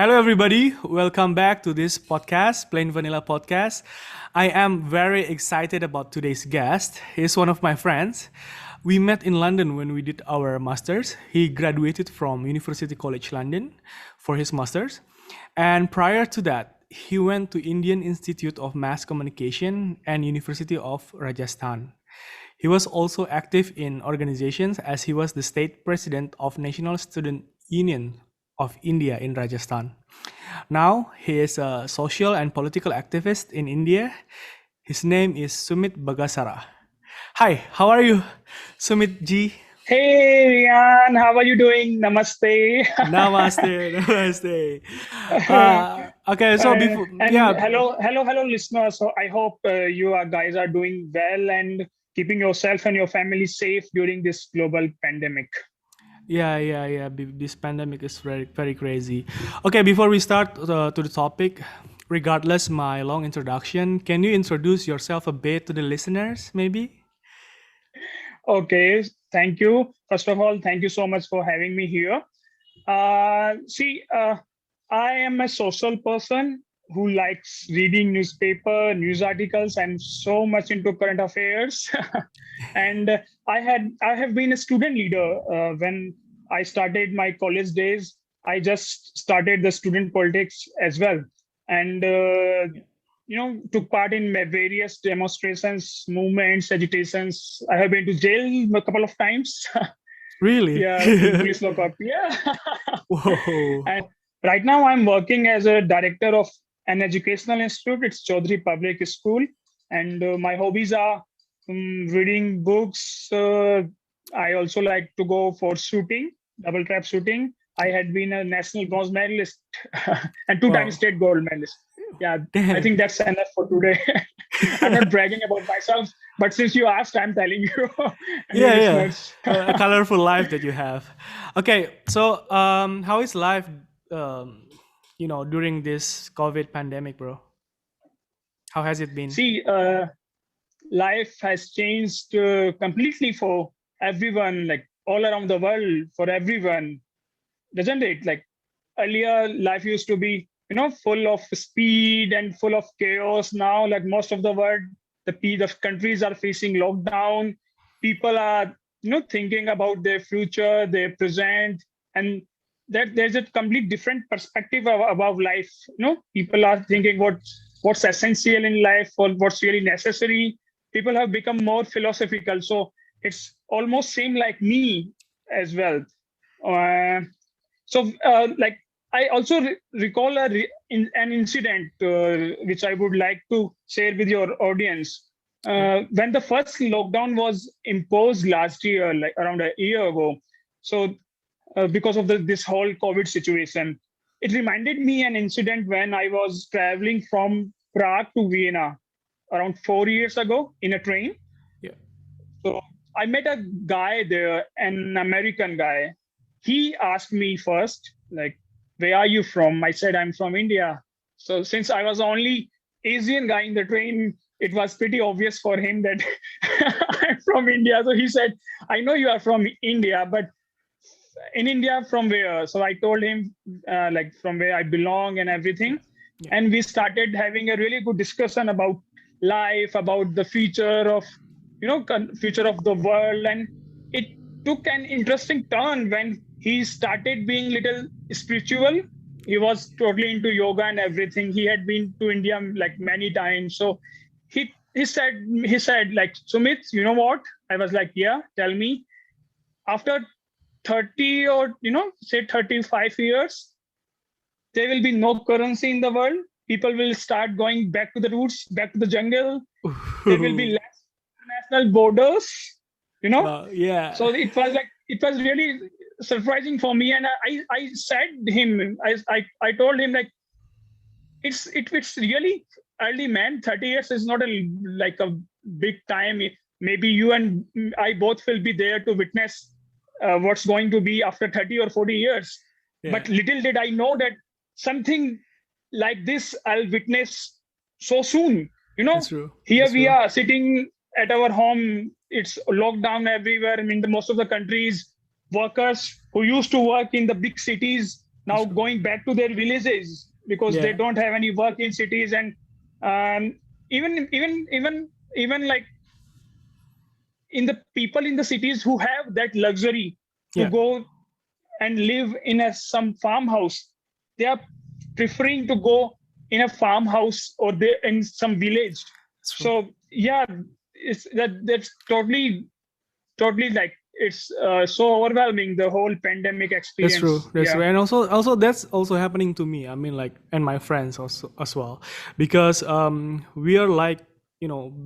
Hello, everybody. Welcome back to this podcast, Plain Vanilla Podcast. I am very excited about today's guest. He's one of my friends. We met in London when we did our masters. He graduated from University College London for his masters, and prior to that, he went to Indian Institute of Mass Communication and University of Rajasthan. He was also active in organizations as he was the state president of National Student Union of India in Rajasthan. Now he is a social and political activist in India. His name is Sumit Bagasara. Hi, how are you, Sumit Ji? Hey Rian, how are you doing? Namaste. Namaste, namaste. Okay, so Uh, before, and yeah, hello, listeners. So I hope you guys are doing well and keeping yourself and your family safe during this global pandemic. yeah. This pandemic is very, very crazy. Okay, before we start to the topic, regardless my long introduction, can you introduce yourself a bit to the listeners, maybe? Okay, thank you. First of all, thank you so much for having me here. See, I am a social person who likes reading news articles, and so much into current affairs. and I have been a student leader when I started my college days. I just started the student politics as well, and took part in various demonstrations, movements, agitations. I have been to jail a couple of times. Really? Yeah, in police lockup. Yeah. Whoa. And right now I'm working as a director of an educational institute. It's Chaudhary Public School. And my hobbies are reading books. I also like to go for shooting, double trap shooting. I had been a national bronze medalist and two-time Wow. state gold medalist. Yeah, I Damn. think that's enough for today. I'm not bragging about myself, but since you asked, I'm telling you and your Yeah. listeners. A colorful life that you have. Okay, so how is life, um, during this COVID pandemic, bro? How has it been? See, life has changed completely for everyone, like all around the world, for everyone, doesn't it? Like earlier, life used to be, full of speed and full of chaos. Now, like most of the world, the countries are facing lockdown. People are, thinking about their future, their present, and that there's a complete different perspective about life. People are thinking what's essential in life or what's really necessary. People have become more philosophical, so it's almost same like me as well. Uh, like I also recall an incident which I would like to share with your audience. Okay. When the first lockdown was imposed last year, like around a year ago, so because of this whole COVID situation, it reminded me an incident when I was traveling from Prague to Vienna around 4 years ago in a train. Yeah. So I met a guy there, an American guy. He asked me first, like, where are you from? I said, I'm from India. So since I was the only Asian guy in the train, it was pretty obvious for him that I'm from India. So he said, I know you are from India, but in India, from where? So I told him, like, from where I belong and Yeah. everything. Yeah. And we started having a really good discussion about life, about the future of, future of the world. And it took an interesting turn when he started being little spiritual. He was totally into yoga and everything. He had been to India like many times. So he said like, Sumit, you know what? I was like, yeah, tell me. After 30 or say 35 years, there will be no currency in the world. People will start going back to the roots, back to the jungle. There will be Ooh. less international borders, you know. Wow. Yeah. So it was really surprising for me. And I said him, I told him like it's really early, man. 30 years is not like a big time. Maybe you and I both will be there to witness what's going to be after 30 or 40 years. Yeah. But little did I know that something like this I'll witness so soon. That's true. Here That's we true. are sitting at our home. It's lockdown everywhere. I mean, the most of the countries, workers who used to work in the big cities, now going back to their villages because they Yeah. don't have any work in cities. And um, even like in the people in the cities who have that luxury to Yeah. go and live in some farmhouse, they are preferring to go in a farmhouse or they in some village. It's true. So yeah, that's totally like it's so overwhelming, the whole pandemic That's true. experience. That's true. Yeah. And also that's also happening to me. I mean, like, and my friends also as well, because we are like,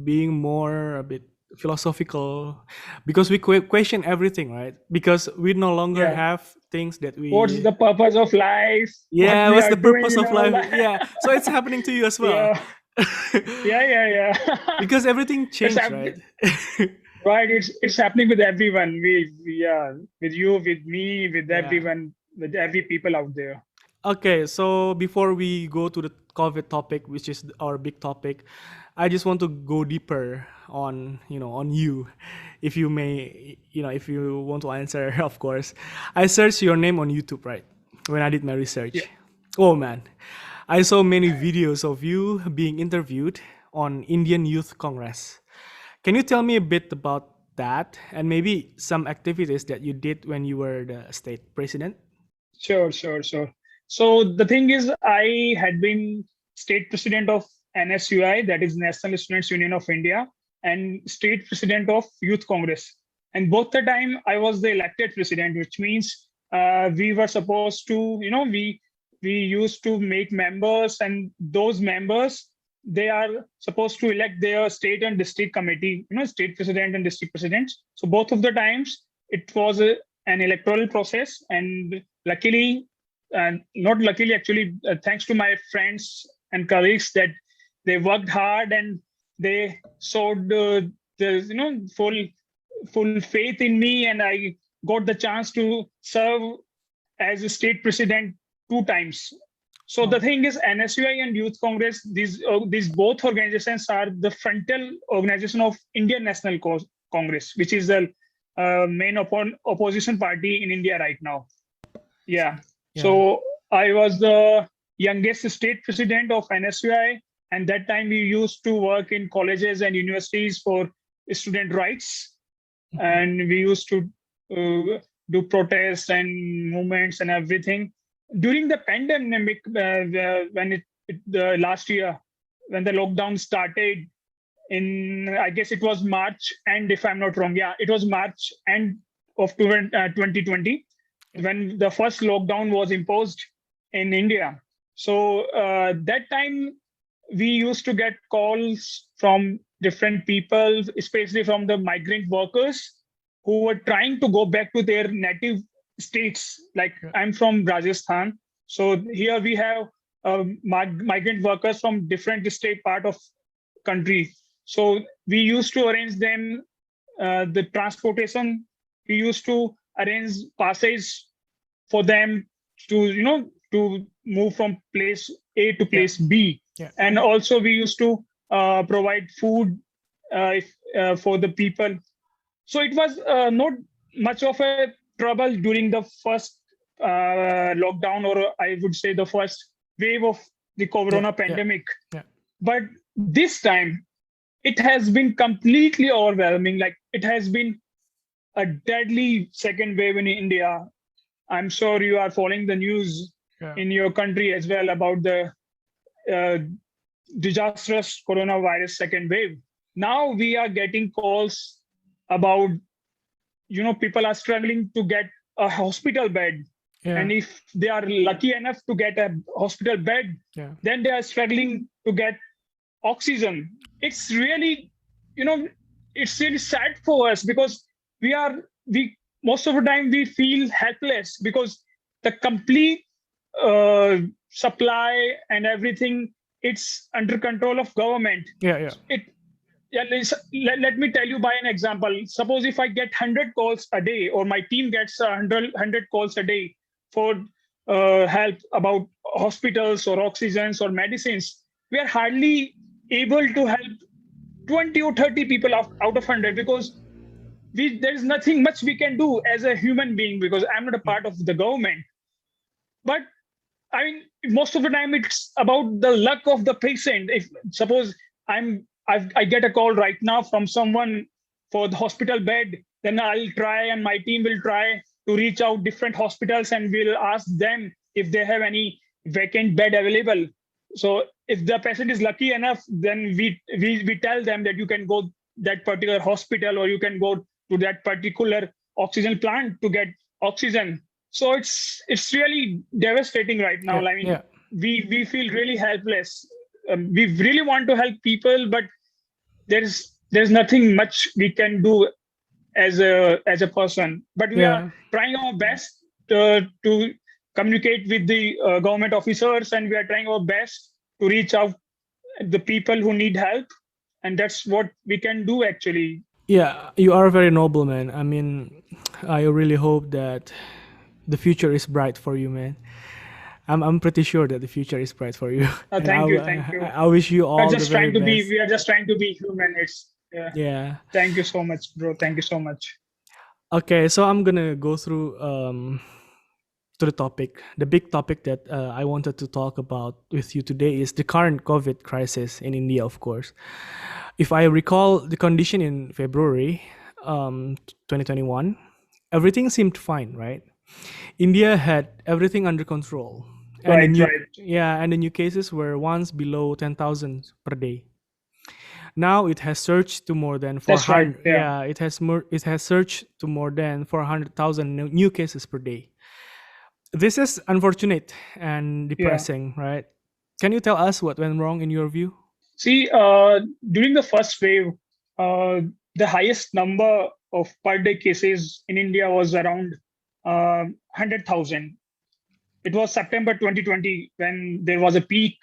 being more a bit philosophical, because we question everything, right? Because we no longer Yeah, have things that what's we. the purpose of life, what Yeah, we what's are the doing purpose in of our life? life. Yeah, so it's happening to you as well. Yeah, yeah. Because everything It's changed, right? right. It's happening with everyone. Yeah, with you, with me, with Yeah. everyone, with every people out there. Okay, so before we go to the COVID topic, which is our big topic, I just want to go deeper on, on you, if you may, if you want to answer, of course. I searched your name on YouTube, right? When I did my Yeah, research. Oh man, I saw many videos of you being interviewed on Indian Youth Congress. Can you tell me a bit about that and maybe some activities that you did when you were the state president? sure. So the thing is, I had been state president of NSUI, that is National Students Union of India, and state president of Youth Congress. And both the time I was the elected president, which means we were supposed to, we used to make members, and those members, they are supposed to elect their state and district committee, state president and district president. So both of the times it was an electoral process, and luckily, not luckily actually, thanks to my friends and colleagues, that they worked hard and they showed the full faith in me, and I got the chance to serve as a state president two times. So the Wow. thing is, NSUI and Youth Congress, these both organizations are the frontal organization of Indian National Congress, which is the main opposition party in India right now. Yeah. Yeah. So I was the youngest state president of NSUI, and that time we used to work in colleges and universities for student rights, Mhm. and we used to do protests and movements and everything. During the pandemic, when the last year, when the lockdown started in, I guess it was March, and if I'm not wrong, yeah, it was March end of 2020 when the first lockdown was imposed in India. So that time we used to get calls from different people, especially from the migrant workers who were trying to go back to their native states. Like Yeah. I'm from Rajasthan, so here we have migrant workers from different state part of country. So we used to arrange them the transportation. We used to arrange passes for them to to move from place A to Yeah. place B, Yeah. and also we used to provide food for the people. So it was not much of a trouble during the first lockdown, or I would say the first wave of the Yeah. corona Yeah. pandemic. Yeah. But this time it has been completely overwhelming. Like it has been a deadly second wave in India. I'm sure you are following the news Yeah. in your country as well about the uh, disastrous coronavirus second wave. Now we are getting calls about, people are struggling to get a hospital bed. Yeah. And if they are lucky enough to get a hospital bed, Yeah. then they are struggling to get oxygen. It's really, you know, it's really sad for us because we most of the time we feel helpless because the complete uh, supply and everything, it's under control of government. Yeah. Yeah. It Yeah, let me tell you by an example. Suppose if I get 100 calls a day, or my team gets 100 calls a day for help about hospitals or oxygens or medicines, we are hardly able to help 20 or 30 people out of 100 because there is nothing much we can do as a human being because I'm not a Yeah. part of the government. But I mean, most of the time it's about the luck of the patient. If suppose I get a call right now from someone for the hospital bed, then I'll try and my team will try to reach out different hospitals and we'll ask them if they have any vacant bed available. So if the patient is lucky enough, then we tell them that you can go that particular hospital or you can go to that particular oxygen plant to get oxygen. So it's really devastating right now. Yeah, I mean, yeah, we feel really helpless. We really want to help people, but there's nothing much we can do as a person. But we are yeah. trying our best to communicate with the government officers, and we are trying our best to reach out the people who need help, and that's what we can do actually. Yeah, you are very noble, man. I mean, I really hope that the future is bright for you, man. I'm pretty sure that the future is bright for you, and Thank you, thank you. I wish you We are all the just very trying to be. best. We are just trying to be human. It's Yeah. Thank you so much, bro. Thank you so much. Okay, so I'm gonna go through to the topic. The big topic that I wanted to talk about with you today is the current COVID crisis in India, of course. If I recall the condition in February 2021, everything seemed fine, right? India had everything under control, and Right, right. the new cases were once below 10,000 per day. Now it has surged to more than That's right. 400. Yeah, Yeah, it has surged to more than 400,000 new cases per day. This is unfortunate and yeah. depressing, right? Can you tell us what went wrong in your view? See, during the first wave, uh, the highest number of per day cases in India was around 100,000. It was September 2020 when there was a peak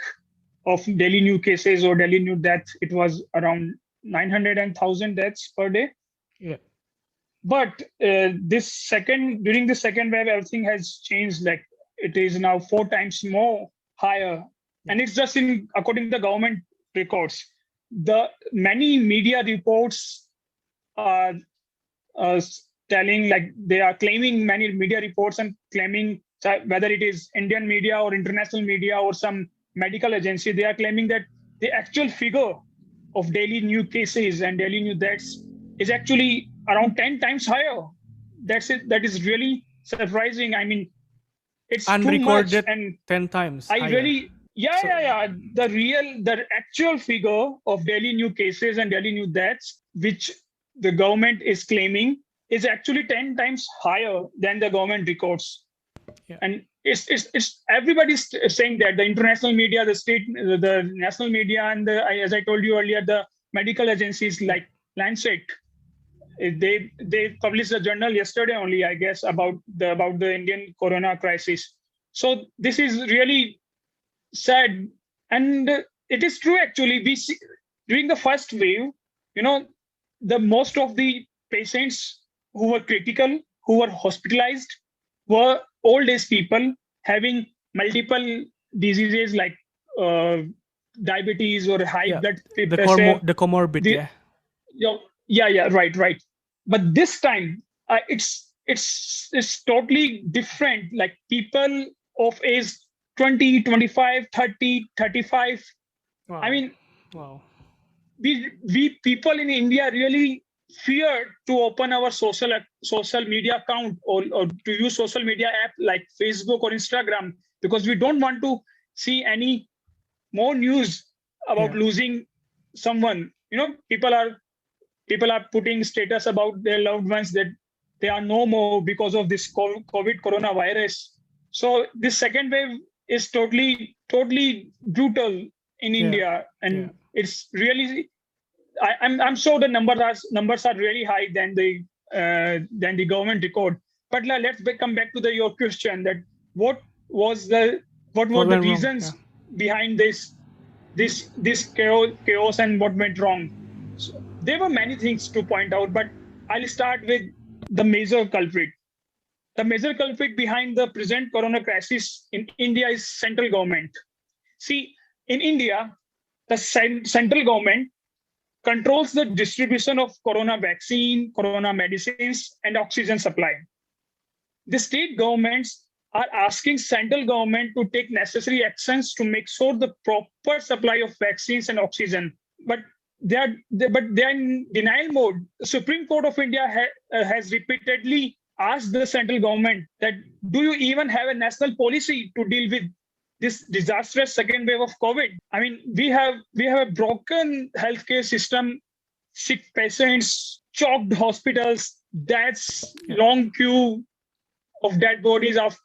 of daily new cases or daily new deaths. It was around 900,000 deaths per day. Yeah, But during the second wave, everything has changed. Like it is now 4 times more higher, yeah, and it's just in according to the government records. The many media reports are uh, telling, like they are claiming, many media reports and claiming whether it is Indian media or international media or some medical agency, they are claiming that the actual figure of daily new cases and daily new deaths is actually around 10 times higher. That's it. That is really surprising. I mean, it's too much. unrecorded And 10 times I higher. really, yeah, So yeah, yeah. The actual figure of daily new cases and daily new deaths, which the government is claiming, is actually 10 times higher than the government records. yeah, And it's everybody's saying that the international media, the state, the national media, and as I told you earlier, the medical agencies yeah, like Lancet, they published a journal yesterday only, I guess, about the Indian corona crisis. So this is really sad, and it is true actually. We see during the first wave, you know, the most of the patients who were critical, who were hospitalized, were old age people having multiple diseases like uh, diabetes or high yeah. blood pressure. The comorbid, The yeah, you know, yeah, yeah, right, right. But this time, it's totally different. Like people of age 20, 25, 30, 35. I wow, mean, wow, we people in India really fear to open our social media account, or to use social media app like Facebook or Instagram, because we don't want to see any more news about yeah, losing someone. People are putting status about their loved ones that they are no more because of this COVID coronavirus. So this second wave is totally brutal in yeah, India, yeah. and it's really. I'm sure the numbers are really high than the government record. But let's come back to your question, that what was the what were What the went wrong? Yeah, reasons behind this chaos, and what went wrong. So there were many things to point out, but I'll start with the major culprit. The major culprit behind the present corona crisis in India is central government. See, in India, the central government controls the distribution of corona vaccine, corona medicines, and oxygen supply. The state governments are asking central government to take necessary actions to make sure the proper supply of vaccines and oxygen. But they are in denial mode. The Supreme Court of India has repeatedly asked the central government that do you even have a national policy to deal with this disastrous second wave of COVID? I mean, we have a broken healthcare system, sick patients, choked hospitals, that's long queue of dead bodies of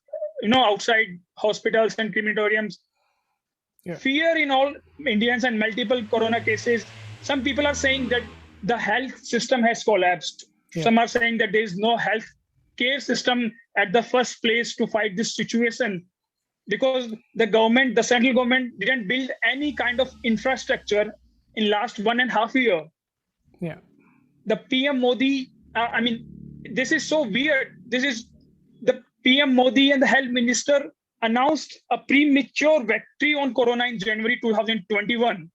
outside hospitals and crematoriums. Fear in all Indians and multiple corona cases. Some people are saying that the health system has collapsed. Some are saying that there is no health care system at the first place to fight this situation because the central government didn't build any kind of infrastructure in last 1.5 years. Yeah. The PM Modi, this is so weird. This is the PM Modi and the health minister announced a premature victory on corona in January 2021.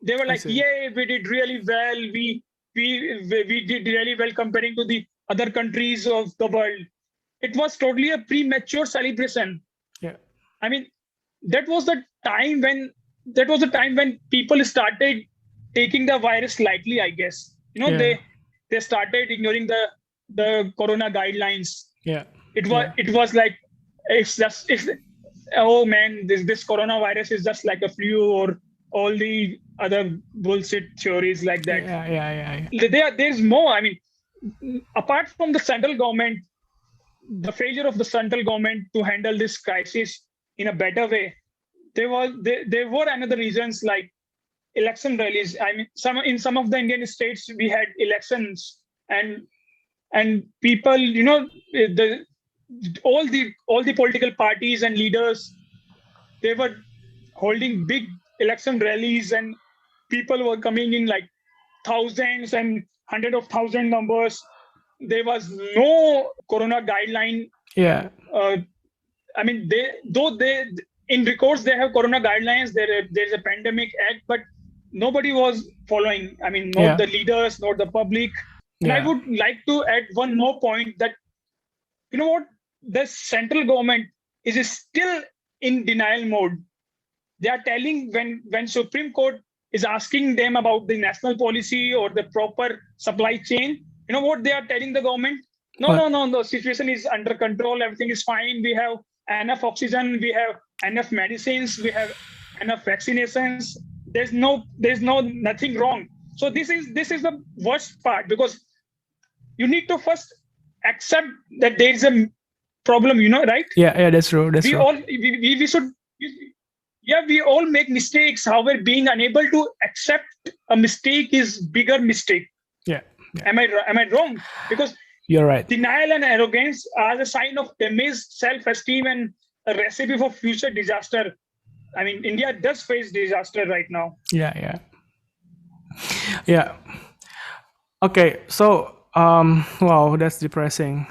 They were like, "Yay, we did really well. We did really well comparing to the other countries of the world." It was totally a premature celebration. Yeah. I mean, that was the time when people started taking the virus lightly. I guess they started ignoring the corona guidelines. Yeah. It was like it's oh man, this coronavirus is just like a flu or all the other bullshit theories like that. There's more. I mean, apart from the central government, the failure of the central government to handle this crisis in a better way, there were another reasons like election rallies. I mean, in some of the Indian states we had elections and people, all the political parties and leaders, they were holding big election rallies and people were coming in like thousands and hundred of thousand numbers. There was no corona guideline. I mean, they in records they have corona guidelines. There's a pandemic act, but nobody was following. I mean, not the leaders, not the public. And I would like to add one more point that you know what, the central government is still in denial mode. They are telling when Supreme Court is asking them about the national policy or the proper supply chain, you know what they are telling the government? No, the situation is under control, everything is fine, we have enough oxygen, we have enough medicines, we have enough vaccinations, there's nothing wrong. So this is the worst part, because you need to first accept that there is a problem, right? Yeah, that's true. We should we all make mistakes. However, being unable to accept a mistake is bigger mistake. Yeah. Am I wrong? Because you're right. Denial and arrogance are a sign of damaged self-esteem and a recipe for future disaster. I mean, India does face disaster right now. Yeah. Okay, so wow, that's depressing.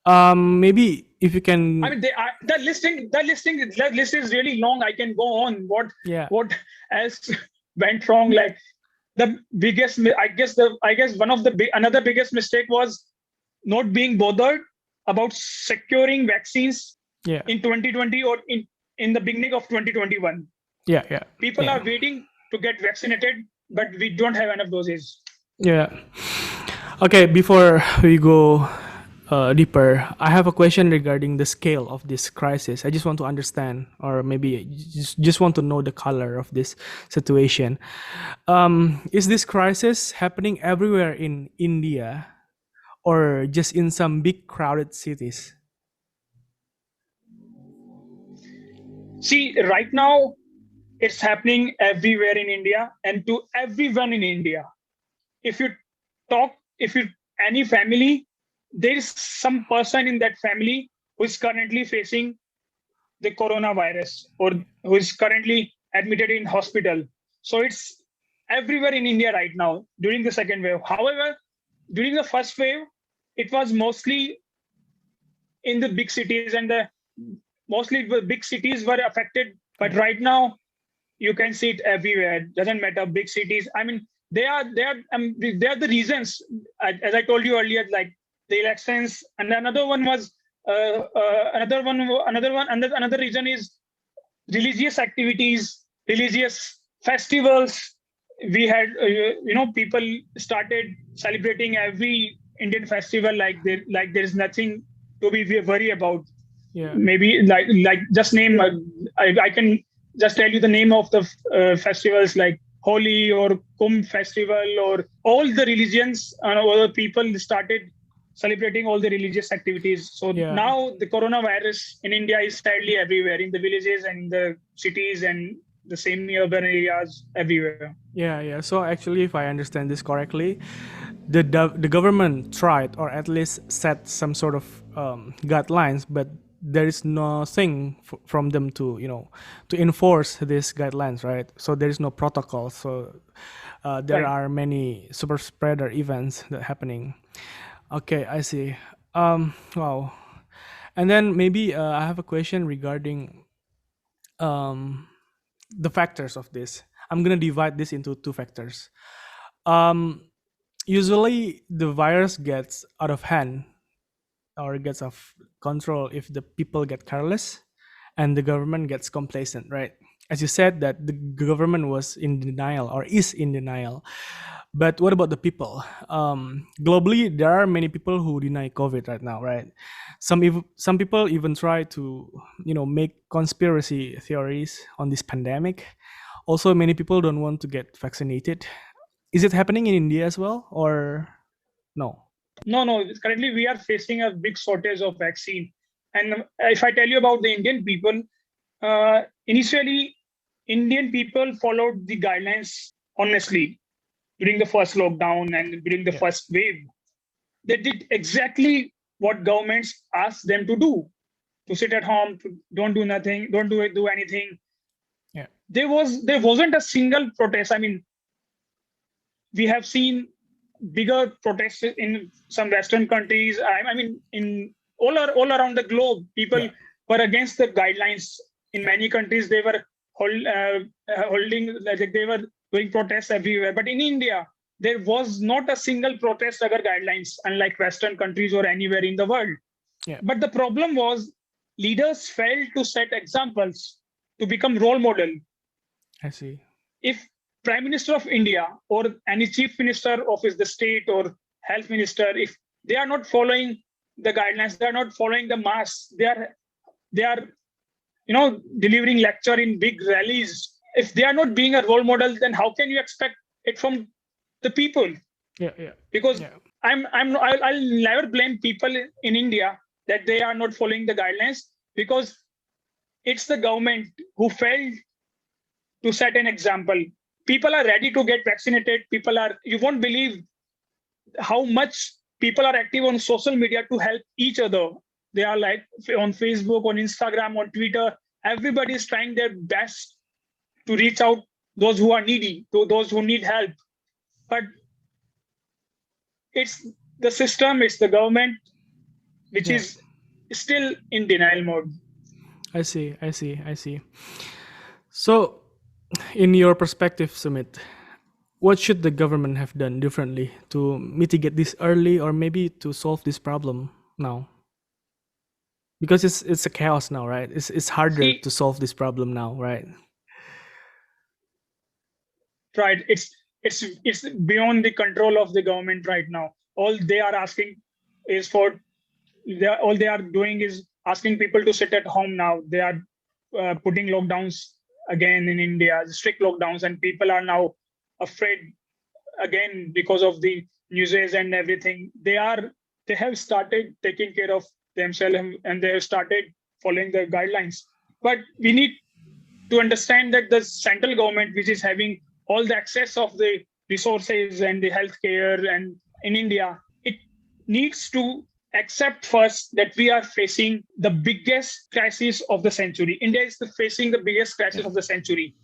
Maybe if you can. I mean, the list is really long. I can go on. What else went wrong? Like the biggest, I guess another biggest mistake was not being bothered about securing vaccines in 2020 or in the beginning of 2021. People are waiting to get vaccinated, but we don't have enough doses. Okay, before we go deeper, I have a question regarding the scale of this crisis. I just want to understand, or maybe just want to know the color of this situation. Is this crisis happening everywhere in India, or just in some big crowded cities? See, right now, it's happening everywhere in India and to everyone in India. If any family, there is some person in that family who is currently facing the coronavirus or who is currently admitted in hospital. So it's everywhere in India right now during the second wave. However, during the first wave, it was mostly in the big cities and mostly the big cities were affected. But right now, you can see it everywhere. Doesn't matter, big cities. I mean, they are the reasons, as I told you earlier, like the elections. And another one was Another reason is religious activities, religious festivals. We had, people started celebrating every Indian festival like there is nothing to be worry about. Yeah. Maybe like just name. I can just tell you the name of the festivals like Holi or Kumbh festival, or all the religions or the people started celebrating all the religious activities. So Yeah. now the coronavirus in India is sadly everywhere, in the villages and in the cities and the semi-urban areas everywhere. Yeah, yeah. So actually, if I understand this correctly, the government tried, or at least set some sort of guidelines, but there is nothing from them to to enforce these guidelines, right? So there is no protocol. So there Right. are many super spreader events that happening. Okay, I see. Wow. And then maybe I have a question regarding um, the factors of this. I'm gonna divide this into two factors. Um, Usually, the virus gets out of hand or gets off control if the people get careless and the government gets complacent, right? As you said, that the government was in denial or is in denial. But what about the people? Globally, there are many people who deny COVID right now, right? Some people even try to, make conspiracy theories on this pandemic. Also, many people don't want to get vaccinated. Is it happening in India as well, or no? No. Currently, we are facing a big shortage of vaccine. And if I tell you about the Indian people, initially, Indian people followed the guidelines honestly during the first lockdown and during the Yeah, first wave. They did exactly what governments asked them to do: to sit at home, to don't do nothing, don't do anything. yeah, There wasn't a single protest. I mean, we have seen bigger protests in some Western countries. I mean, in all around the globe, people yeah, were against the guidelines. In yeah, many countries, they were holding, like they were doing protests everywhere. But in India, there was not a single protest under guidelines, unlike Western countries or anywhere in the world. yeah. But the problem was leaders failed to set examples, to become role model. I see. If Prime Minister of India or any Chief Minister of the state or Health Minister, if they are not following the guidelines, they are not following the mass, they are delivering lecture in big rallies. If they are not being a role model, then how can you expect it from the people? Yeah, yeah, Because yeah, I'll never blame people in India that they are not following the guidelines, because it's the government who failed to set an example. People are ready to get vaccinated. You won't believe how much people are active on social media to help each other. They are like on Facebook, on Instagram, on Twitter. Everybody is trying their best to reach out those who are needy, to those who need help. But it's the system, it's the government, which yeah. is still in denial mode. I see. I see. I see. So, in your perspective, Sumit, what should the government have done differently to mitigate this early, or maybe to solve this problem now? Because it's a chaos now, right? It's harder See, to solve this problem now, right? right, it's beyond the control of the government right now. All they are asking is for all they are doing is asking people to sit at home now. They are putting lockdowns again in India, strict lockdowns, and people are now afraid again because of the newses and everything. They have started taking care of themselves, and they have started following the guidelines. But we need to understand that the central government, which is having all the access of the resources and the healthcare and in India, it needs to accept first that we are facing the biggest crisis of the century. India is facing the biggest crisis Yeah, of the century.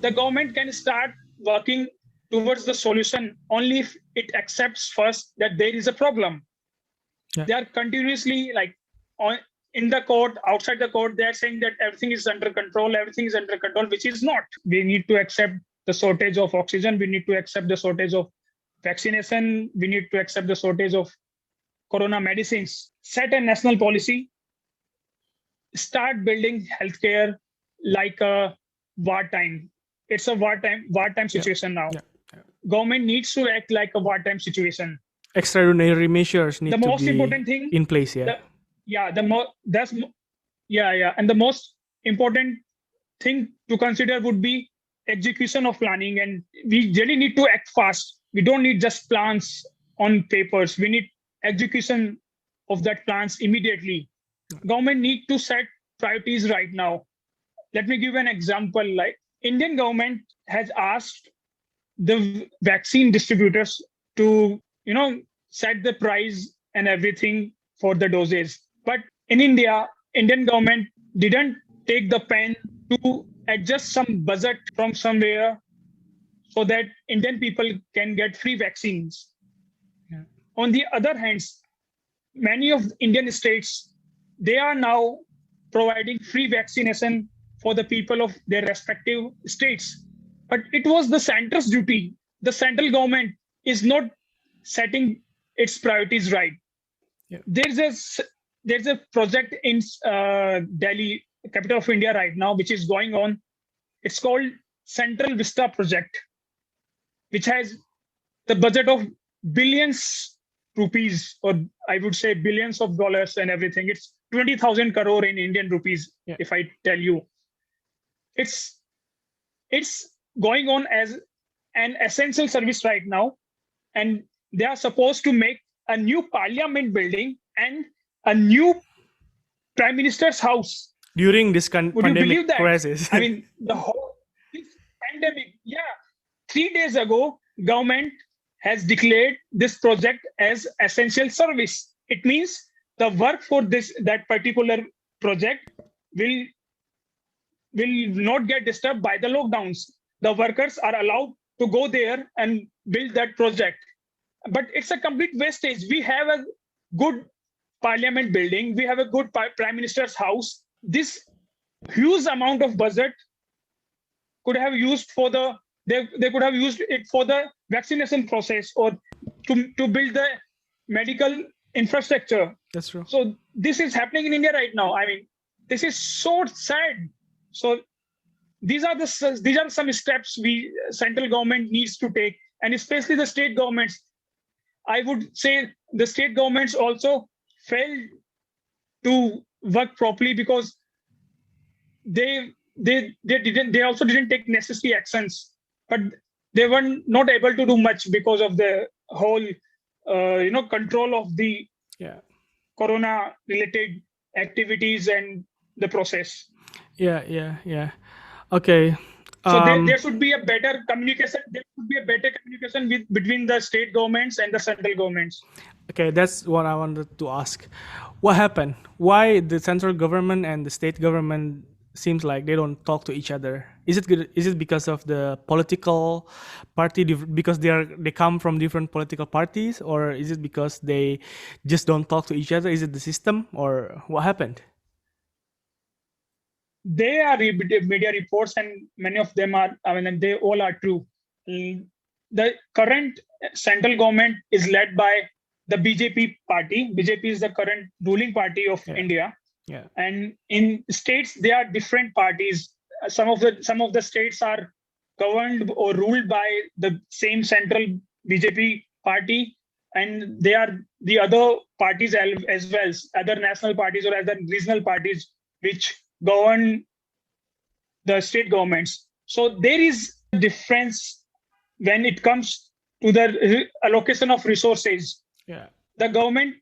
The government can start working towards the solution only if it accepts first that there is a problem. yeah, They are continuously like on in the court, outside the court, they are saying that everything is under control, which is not. We need to accept the shortage of oxygen, we need to accept the shortage of vaccination, we need to accept the shortage of corona medicines, set a national policy, start building healthcare like a wartime. It's a wartime Yeah. situation now. Yeah. Yeah. Government needs to act like a wartime situation. Extraordinary measures The need to most be important thing, in place. Yeah. the yeah, the more that's yeah, yeah, and the most important thing to consider would be execution of planning, and we really need to act fast. We don't need just plans on papers. We need execution of that plans immediately. Government need to set priorities right now. Let me give an example. Like Indian government has asked the vaccine distributors to set the price and everything for the doses, but in India, Indian government didn't take the pen to adjust some budget from somewhere so that Indian people can get free vaccines. Yeah. On the other hand, many of Indian states, they are now providing free vaccination for the people of their respective states. But it was the center's duty. The central government is not setting its priorities right. Yeah. There's a project in Delhi, capital of India, right now, which is going on. It's called Central Vista Project, which has the budget of billions rupees, or I would say billions of dollars and everything. It's 20,000 crore in Indian rupees, Yeah. if I tell you. It's going on as an essential service right now, and they are supposed to make a new parliament building and a new prime minister's house. During this Would you pandemic believe that? crisis. I mean, the whole this pandemic. Yeah, 3 days ago, government has declared this project as essential service. It means the work for that particular project will not get disturbed by the lockdowns. The workers are allowed to go there and build that project. But it's a complete wastage. We have a good parliament building. We have a good prime minister's house. This huge amount of budget could have used for they could have used it for the vaccination process, or to build the medical infrastructure. That's true. So this is happening in India right now. I mean, this is so sad. So these are some steps we central government needs to take, and especially the state governments. I would say the state governments also failed to work properly because they also didn't take necessary actions, but they were not able to do much because of the whole control of the Yeah. corona related activities and the process. Yeah. Okay. So there should be a better communication. There should be a better communication between the state governments and the central governments. Okay, that's what I wanted to ask. What happened? Why the central government and the state government seems like they don't talk to each other? Is it good? Is it because of the political party? Because they come from different political parties, or is it because they just don't talk to each other? Is it the system, or what happened? They are media reports, and many of them are. I mean, they all are true. The current central government is led by the BJP party. BJP is the current ruling party of India. Yeah. And in states, there are different parties. Some of the states are governed or ruled by the same central BJP party, and they are the other parties as well, other national parties or other regional parties which govern the state governments. So there is a difference when it comes to the allocation of resources. Yeah. The government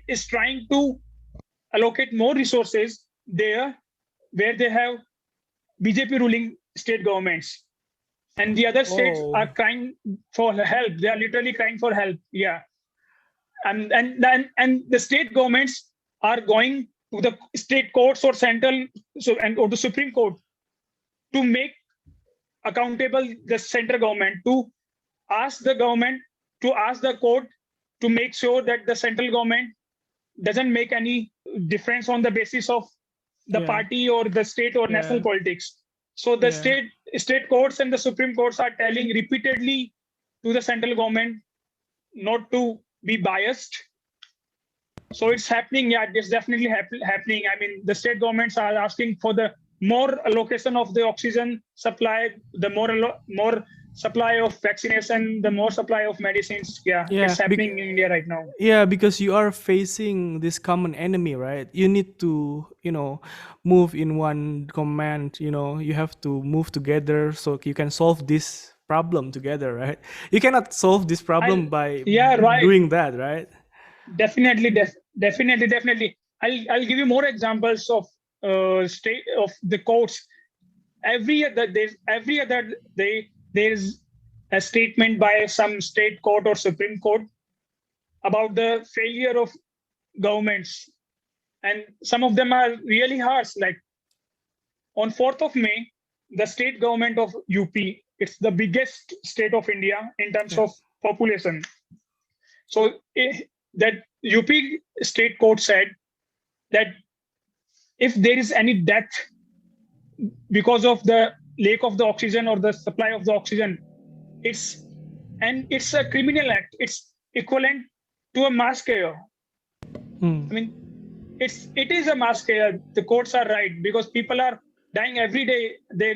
is trying to allocate more resources there where they have BJP ruling state governments, and the other states are crying for help. They are literally crying for help. Yeah, and the state governments are going to the state courts or central or the Supreme Court to make accountable the central government, to ask the court to make sure that the central government doesn't make any difference on the basis of the party or the state or national politics. So the state courts and the Supreme Courts are telling repeatedly to the central government not to be biased So it's happening. Yeah, it's definitely happening. I mean, the state governments are asking for the more allocation of the oxygen supply, the more supply of vaccination, the more supply of medicines. Yeah, Yeah, it's happening in India right now. yeah, because you are facing this common enemy, right? You need to, move in one command. You have to move together so you can solve this problem together, right? You cannot solve this problem I by Yeah, right. doing that, right? Definitely. I'll give you more examples of state of the courts. Every other day there's a statement by some state court or Supreme Court about the failure of governments, and some of them are really harsh. Like on 4th of May, the state government of UP, it's the biggest state of India in terms Yeah. of population. So that UP state court said that if there is any death because of the lack of the oxygen or the supply of the oxygen, it's it's a criminal act. It's equivalent to a mass care. I mean, it is a mass care. The courts are right, because people are dying every day there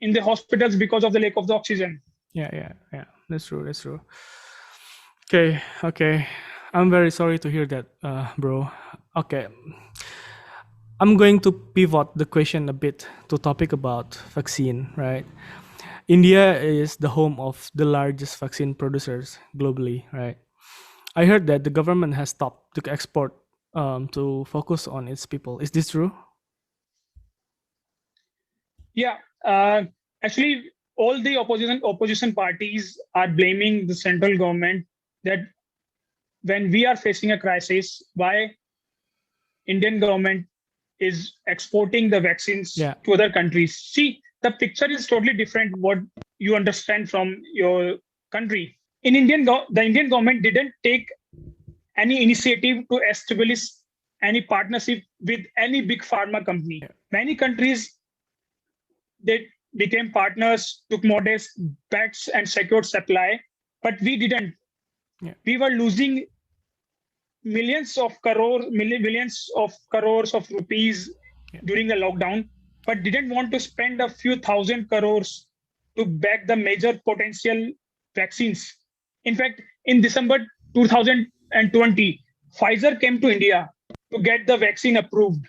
in the hospitals because of the lack of the oxygen. Yeah. That's true. That's true. Okay. I'm very sorry to hear that, bro. Okay. I'm going to pivot the question a bit to topic about vaccine, right? India is the home of the largest vaccine producers globally, right? I heard that the government has stopped to export to focus on its people. Is this true? Yeah, actually, all the opposition parties are blaming the central government that when we are facing a crisis, why Indian government is exporting the vaccines Yeah. to other countries. See, the picture is totally different what you understand from your country. In the Indian government didn't take any initiative to establish any partnership with any big pharma company. Many countries, they became partners, took modest bets and secured supply, but we didn't. Yeah. We were losing millions of crores of rupees during the lockdown, but didn't want to spend a few thousand crores to back the major potential vaccines. In fact, in December 2020, Pfizer came to India to get the vaccine approved.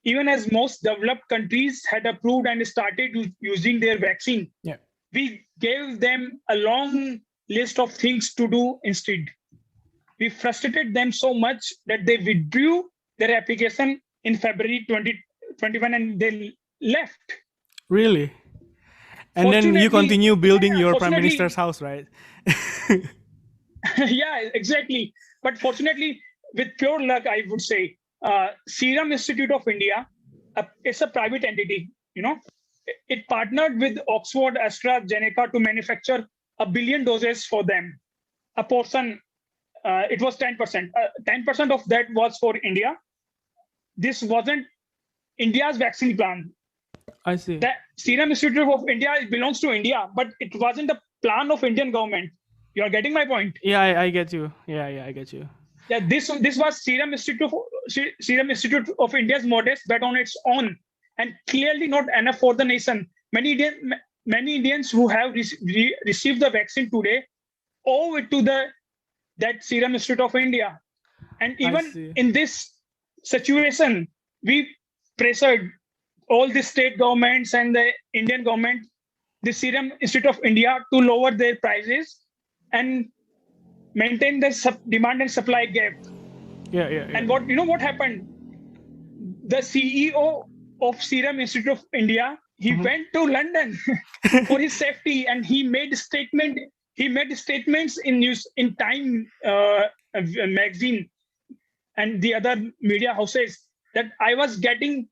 Even as most developed countries had approved and started using their vaccine, Yeah. we gave them a long list of things to do instead. We frustrated them so much that they withdrew their application in February 2021 and they left. Really? And then you Fortunately, continue building yeah, your prime minister's fortunately, house, right? yeah, exactly. But fortunately, with pure luck, I would say, Serum Institute of India, it's a private entity. It partnered with Oxford AstraZeneca to manufacture 1 billion doses for them. A portion, it was 10%. 10% of that was for India. This wasn't India's vaccine plan. I see. The Serum Institute of India belongs to India, but it wasn't the plan of Indian government. You are getting my point? Yeah, I get you. Yeah, I get you. Yeah, this was Serum Institute of India's modest bet on its own, and clearly not enough for the nation. Many Indians who have received the vaccine today owe it to that Serum Institute of India. And I even see. in this situation, we pressured all the state governments and the Indian government, the Serum Institute of India, to lower their prices and maintain the demand and supply gap. Yeah. And what happened? The CEO of Serum Institute of India, he went to London for his safety, and he made statements in Time magazine and the other media houses that I was getting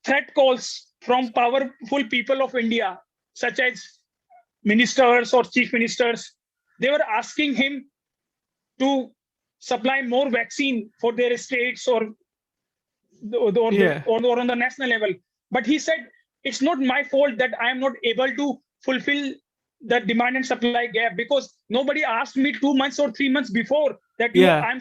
threat calls from powerful people of India, such as ministers or chief ministers. They were asking him to supply more vaccine for their states or on the national level. But he said, it's not my fault that I am not able to fulfill the demand and supply gap, because nobody asked me 2 months or 3 months before that Yeah.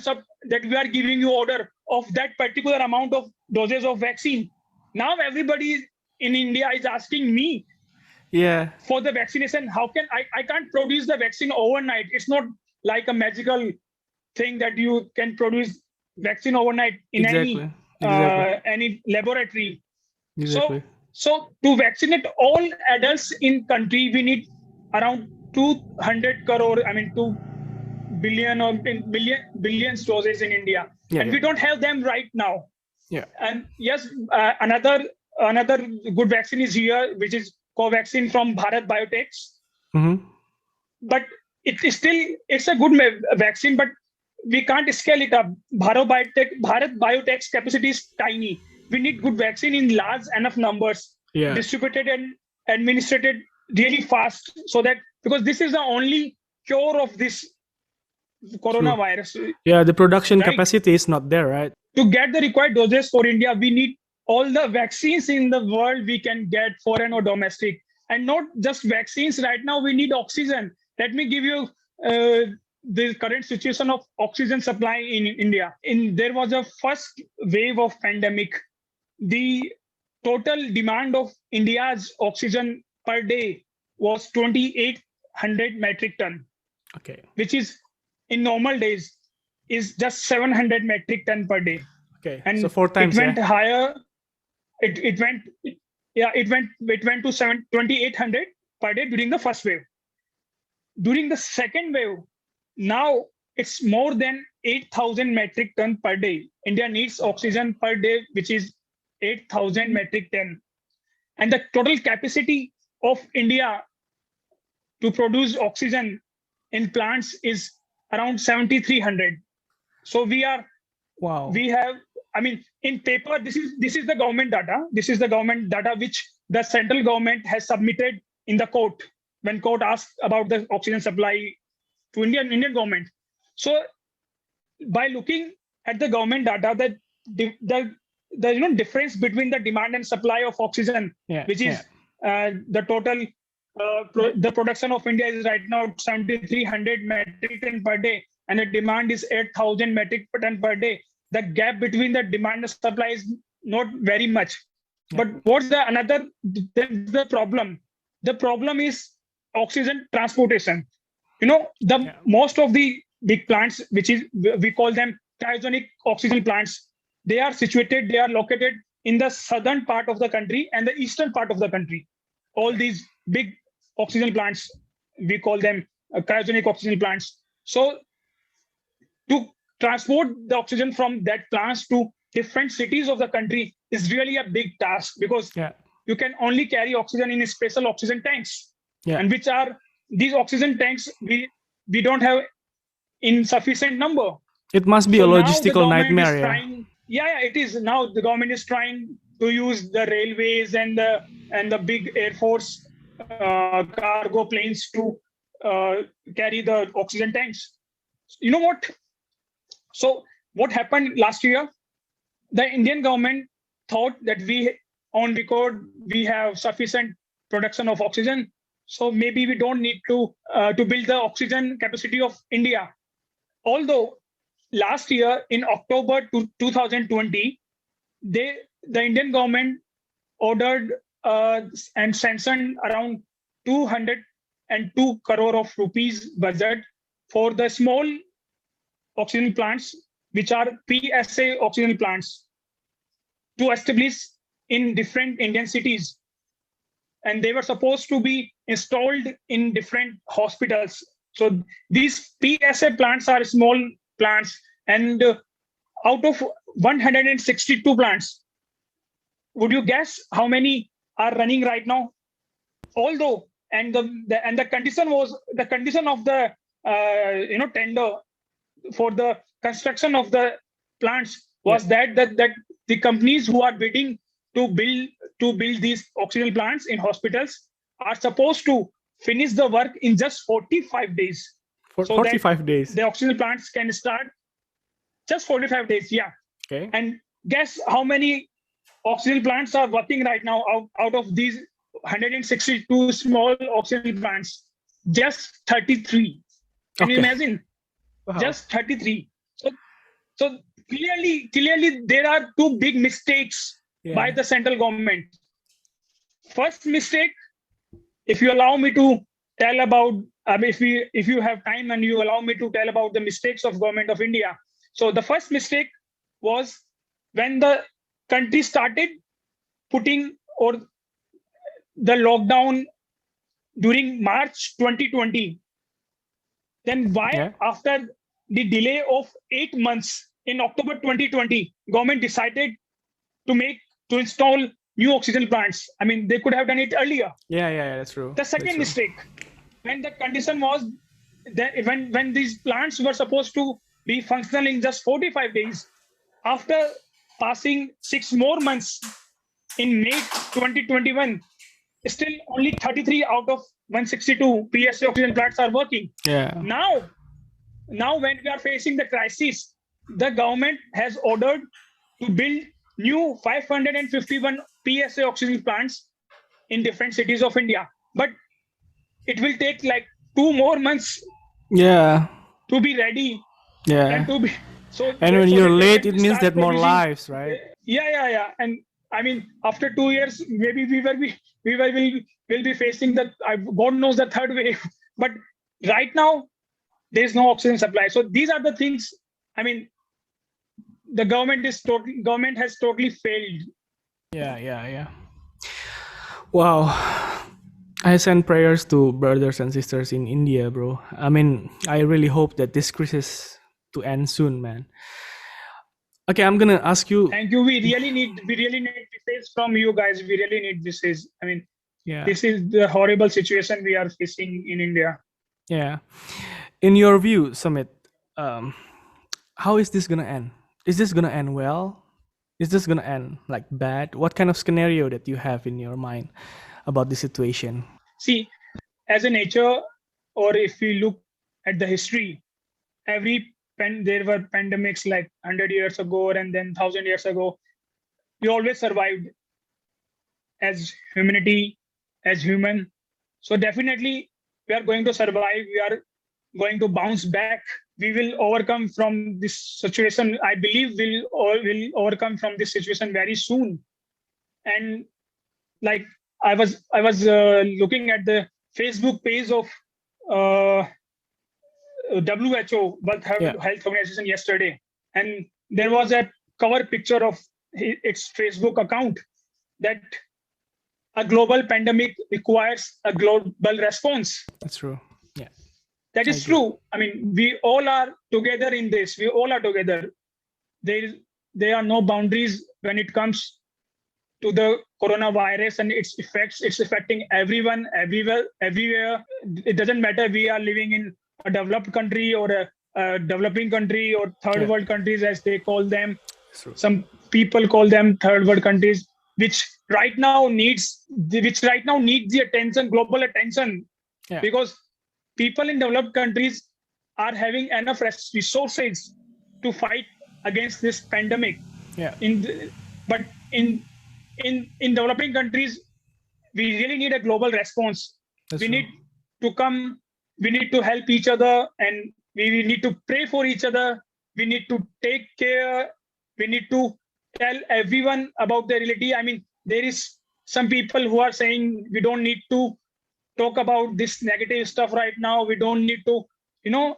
that we are giving you order of that particular amount of doses of vaccine. Now everybody in India is asking me Yeah. for the vaccination. How can I can't produce the vaccine overnight. It's not like a magical thing that you can produce vaccine overnight in Exactly. Exactly. any laboratory. So Exactly. so to vaccinate all adults in country, we need around 200 crore, I mean 2 billion or billions doses in India, Yeah. and Yeah. we don't have them right now. Yeah. And yes, another good vaccine is here, which is Covaxin from Bharat Biotech. Mm-hmm. But it's a good vaccine, but we can't scale it up. Bharat Biotech's capacity is tiny. We need good vaccine in large enough numbers, Yeah. distributed and administered really fast, so that, because this is the only cure of this True. coronavirus, Yeah. The production right? capacity is not there, right? To get the required doses for India, we need all the vaccines in the world we can get, foreign or domestic, and not just vaccines. Right now, we need oxygen. Let me give you the current situation of oxygen supply in India. There was a first wave of pandemic. The total demand of India's oxygen per day was 2,800 metric ton, Okay. which is in normal days is just 700 metric ton per day, Okay. So and four it times, went yeah. higher. It went, yeah, it went to 2,800 per day during the first wave. During the second wave, now it's more than 8,000 metric ton per day. India needs oxygen per day, which is 8,000 metric ton, and the total capacity of India to produce oxygen in plants is around 7,300. So Wow. we have, I mean, in paper, this is the government data. This is the government data which the central government has submitted in the court when court asked about the oxygen supply to Indian government. So by looking at the government data, the difference between the demand and supply of oxygen, Yeah. which Yeah. is the total the production of India is right now 7,300 metric ton per day, and the demand is 8,000 metric ton per day. The gap between the demand and supply is not very much. Yeah. But what's the problem? The problem is oxygen transportation. The Yeah. most of the big plants, which is we call them cryogenic oxygen plants, they are located in the southern part of the country and the eastern part of the country. All these big oxygen plants, we call them cryogenic oxygen plants. So to transport the oxygen from that plants to different cities of the country is really a big task, because Yeah. you can only carry oxygen in special oxygen tanks, Yeah. and which are these oxygen tanks we don't have in sufficient number. It must be a So now the logistical government is nightmare, yeah. trying. Yeah, it is. Now the government is trying to use the railways and the big air force cargo planes to carry the oxygen tanks. You know what? So what happened last year? The Indian government thought that we on record we have sufficient production of oxygen, so maybe we don't need to build the oxygen capacity of India. Although last year in October 2020, the Indian government ordered and sanctioned around 202 crore of rupees budget for the small oxygen plants, which are PSA oxygen plants, to establish in different Indian cities. And they were supposed to be installed in different hospitals. So these PSA plants are small plants, and out of 162 plants, would you guess how many are running right now? Although, and the condition of the tender for the construction of the plants Yeah. was that the companies who are bidding to build these oxygen plants in hospitals are supposed to finish the work in just 45 days, For so that 45 days. the oxygen plants can start. Just 45 days, yeah. Okay. And guess how many oxygen plants are working right now out of these 162 small oxygen plants? just 33. Can you Okay. imagine? Wow. Just 33. So clearly there are two big mistakes by Yeah. the central government. First mistake, if you allow me to tell about, if you have time and you allow me to tell about the mistakes of government of India. So the first mistake was when the country started putting or the lockdown during March 2020. Then why Yeah. after the delay of 8 months in October 2020, government decided to make to install new oxygen plants? I mean, they could have done it earlier. Yeah. Yeah. Yeah. That's true. The That's second true. mistake, when the condition was that when these plants were supposed to be functional in just 45 days, after passing 6 more months in May 2021, still only 33 out of 162 PSA oxygen plants are working. Yeah. Now when we are facing the crisis, the government has ordered to build new 551 PSA oxygen plants in different cities of India. But it will take like 2 more months Yeah. to be ready and Yeah. to be And when so you're that they late, can it means start that more producing. lives, right? Yeah. And I mean, after 2 years, maybe will be facing that. God knows the third wave. But right now, there is no oxygen supply. So these are the things. I mean, the government has totally failed. Yeah. Yeah. Yeah. Wow. I send prayers to brothers and sisters in India, bro. I mean, I really hope that this crisis to end soon, man. Okay, I'm gonna ask you. Thank you. We really need this from you guys. We really need this. I mean, Yeah. this is the horrible situation we are facing in India. Yeah. In your view, Summit, um, how is this gonna end? Is this gonna end well? Is this gonna end like bad? What kind of scenario that you have in your mind about the situation? See, as a nature, or if we look at the history, there were pandemics like 100 years ago and then 1,000 years ago. We always survived as humanity, as human. So definitely we are going to survive. We are going to bounce back. We will overcome from this situation. I believe will overcome from this situation very soon. And like I was looking at the Facebook page of uh, WHO, World Yeah, Health Organization, yesterday, and there was a cover picture of its Facebook account that a global pandemic requires a global response. that's true. Yeah, That I is agree. true. I mean, we all are together in this. We all are together. There, there are no boundaries when it comes to the coronavirus and its effects. It's affecting everyone, everywhere. It doesn't matter we are living in a developed country or a developing country or third Yeah, world countries, as they call them. that's true. Some people call them third world countries, which right now needs the attention, global attention, Yeah, because people in developed countries are having enough resources to fight against this pandemic. yeah, But in developing countries, we really need a global response. that's We true. need to come. We need to help each other, and we need to pray for each other. We need to take care. We need to tell everyone about the reality. I mean, there is some people who are saying we don't need to talk about this negative stuff right now. We don't need to, you know,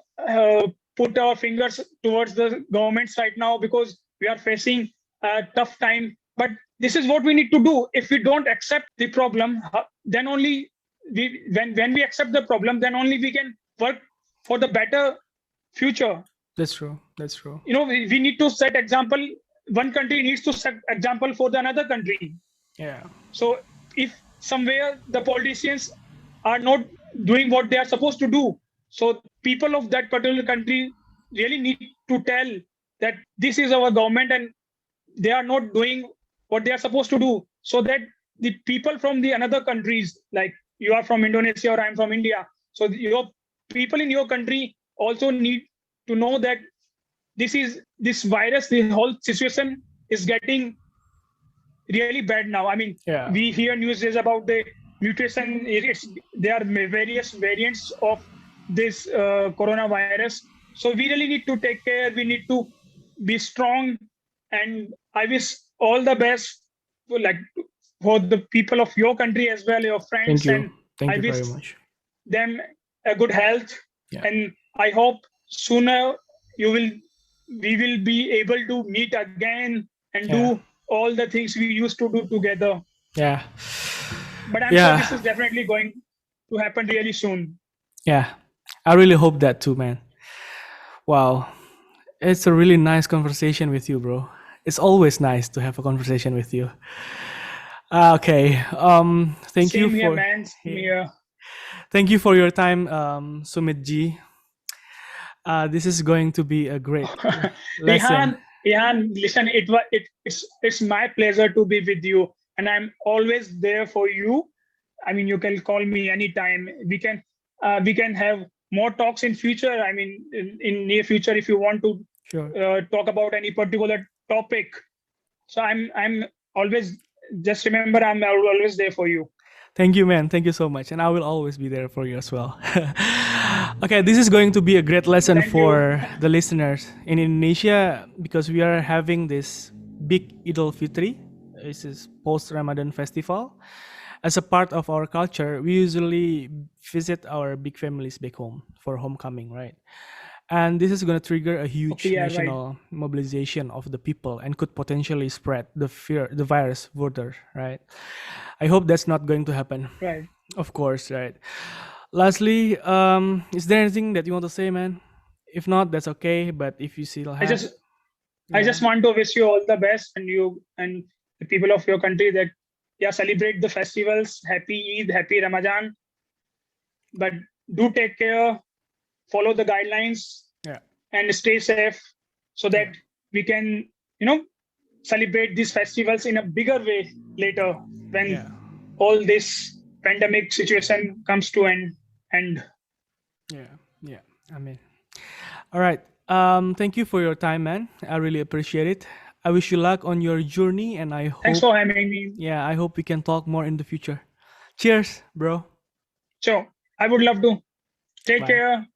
put our fingers towards the governments right now because we are facing a tough time. But this is what we need to do. If we don't accept the problem, then only when we accept the problem, then only we can work for the better future. That's true. That's true. We need to set example. One country needs to set example for the another country. Yeah, So if somewhere the politicians are not doing what they are supposed to do, so people of that particular country really need to tell that this is our government and they are not doing what they are supposed to do, so that the people from the another countries, like you are from Indonesia or I'm from India, so your people in your country also need to know that this virus, the whole situation is getting really bad now. I mean, yeah, we hear news about the mutation. There are various variants of this coronavirus. So we really need to take care. We need to be strong, and I wish all the best for for the people of your country as well, your Thank friends, you. and Thank I you wish very much. them a good health. Yeah. And I hope sooner you will we will be able to meet again and Yeah. do all the things we used to do together. Yeah. But I'm sure Yeah. this is definitely going to happen really soon. Yeah. I really hope that too, man. Wow. It's a really nice conversation with you, bro. It's always nice to have a conversation with you. Okay. Thank you Same here, for man. Same here. thank you for your time, Sumit Ji. This is going to be a great lesson. Ihan, listen, it's my pleasure to be with you, and I'm always there for you. I mean, you can call me anytime. We can have more talks in future. I mean, in near future, if you want to Sure. talk about any particular topic. So I'm always, just remember, I'm always there for you. Thank you, man. Thank you so much. And I will always be there for you as well. Okay, this is going to be a great lesson Thank you. for the listeners in Indonesia because we are having this big Idul Fitri. This is post Ramadan festival. As a part of our culture, we usually visit our big families back home for homecoming, right? And this is going to trigger a huge Okay, yeah, right. national mobilization of the people and could potentially spread the virus further, right? I hope that's not going to happen. Right. Of course, right. Lastly, is there anything that you want to say, man? If not, that's okay. But if you still I have, just want to wish you all the best, and you and the people of your country, that celebrate the festivals. Happy Eid, happy Ramadan. But do take care, follow the guidelines, yeah, and stay safe, so that we can celebrate these festivals in a bigger way later, when yeah, all this pandemic situation comes to an end. yeah. I mean, all right. Thank you for your time, man. I really appreciate it. I wish you luck on your journey, and I Thanks hope, for having me. yeah, I hope we can talk more in the future. Cheers, bro. So I would love to. Take Bye. care.